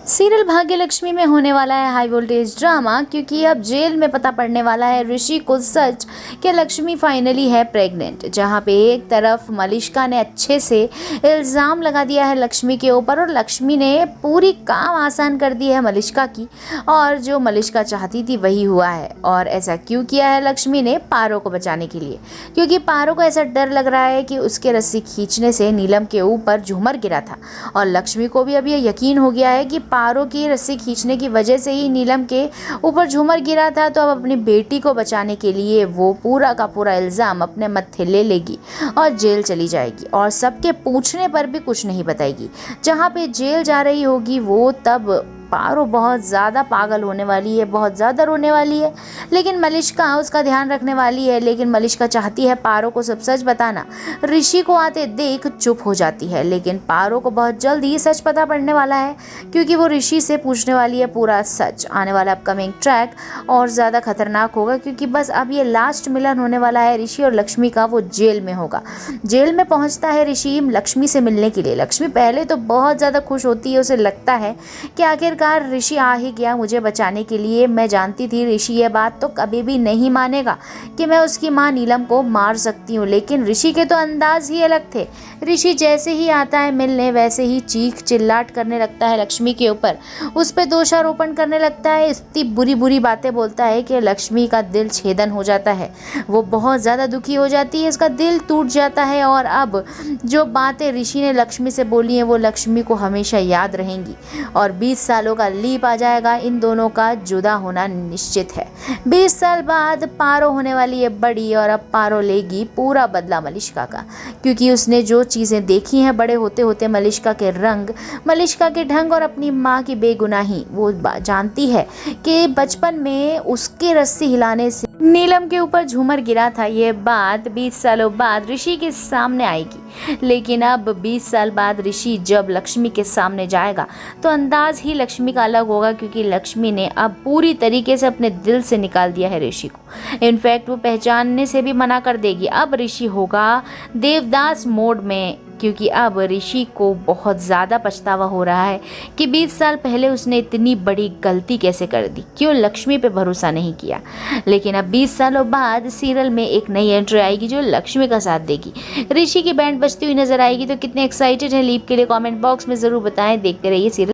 Serial Bhagyalakshmi में होने वाला है हाई वोल्टेज ड्रामा, क्योंकि अब जेल में पता पड़ने वाला है ऋषि को सच कि लक्ष्मी फाइनली है प्रेग्नेंट। जहां पे एक तरफ मलिष्का ने अच्छे से इल्ज़ाम लगा दिया है लक्ष्मी के ऊपर और लक्ष्मी ने पूरी काम आसान कर दी है मलिष्का की, और जो मलिष्का चाहती थी वही हुआ है। और ऐसा क्यों किया है लक्ष्मी ने? पारो को बचाने के लिए, क्योंकि पारो को ऐसा डर लग रहा है कि उसके रस्सी खींचने से नीलम के ऊपर झूमर गिरा था, और लक्ष्मी को भी अब ये यकीन हो गया है कि पारो की रस्सी खींचने की वजह से ही नीलम के ऊपर झूमर गिरा था। तो अब अपनी बेटी को बचाने के लिए वो पूरा का पूरा इल्ज़ाम अपने मत्थे ले लेगी और जेल चली जाएगी, और सबके पूछने पर भी कुछ नहीं बताएगी। जहाँ पे जेल जा रही होगी वो तब पारो बहुत ज़्यादा पागल होने वाली है, बहुत ज़्यादा रोने वाली है, लेकिन मलिष्का उसका ध्यान रखने वाली है। लेकिन मलिष्का चाहती है पारो को सब सच बताना। ऋषि को आते देख चुप हो जाती है, लेकिन पारो को बहुत जल्द ही सच पता पड़ने वाला है, क्योंकि वो ऋषि से पूछने वाली है पूरा सच। आने वाला अपकमिंग ट्रैक और ज़्यादा खतरनाक होगा, क्योंकि बस अब ये लास्ट मिलन होने वाला है ऋषि और लक्ष्मी का। वो जेल में होगा। जेल में पहुँचता है ऋषि लक्ष्मी से मिलने के लिए। लक्ष्मी पहले तो बहुत ज़्यादा खुश होती है, उसे लगता है कि आखिर ऋषि आ ही गया मुझे बचाने के लिए। मैं जानती थी ऋषि ये बात तो कभी भी नहीं मानेगा कि मैं उसकी मां नीलम को मार सकती हूँ, लेकिन ऋषि के तो अंदाज ही अलग थे। ऋषि जैसे ही आता है मिलने, वैसे ही चीख चिल्लाट करने लगता है लक्ष्मी के ऊपर, उस पर दोषारोपण करने लगता है, इतनी बुरी बुरी बातें बोलता है कि लक्ष्मी का दिल छेदन हो जाता है। वो बहुत ज़्यादा दुखी हो जाती है, इसका दिल टूट जाता है। और अब जो बातें ऋषि ने लक्ष्मी से बोली हैं वो लक्ष्मी को हमेशा याद रहेंगी, और 20 सालों का लीप आ जाएगा। इन दोनों का जुदा होना निश्चित है। 20 साल बाद पारो होने वाली है बड़ी, और अब पारो लेगी पूरा बदला मलिष्का का, क्योंकि उसने जो चीज़ें देखी हैं बड़े होते होते, मलिष्का के रंग, मलिष्का के ढंग और अपनी माँ की बेगुनाही, वो जानती है कि बचपन में उसके रस्सी हिलाने से नीलम के ऊपर झूमर गिरा था। ये बात 20 सालों बाद ऋषि के सामने आएगी, लेकिन अब 20 साल बाद ऋषि जब लक्ष्मी के सामने जाएगा तो अंदाज ही लक्ष्मी का अलग होगा, क्योंकि लक्ष्मी ने अब पूरी तरीके से अपने दिल से निकाल दिया है ऋषि को। इनफैक्ट वो पहचानने से भी मना कर देगी। अब ऋषि होगा देवदास मोड में, क्योंकि अब ऋषि को बहुत ज़्यादा पछतावा हो रहा है कि 20 साल पहले उसने इतनी बड़ी गलती कैसे कर दी, क्यों लक्ष्मी पे भरोसा नहीं किया। लेकिन अब 20 सालों बाद सीरियल में एक नई एंट्री आएगी जो लक्ष्मी का साथ देगी। ऋषि की बैंड बजती हुई नजर आएगी। तो कितने एक्साइटेड हैं लीप के लिए? कमेंट बॉक्स में ज़रूर बताएं। देखते रहिए सीरियल।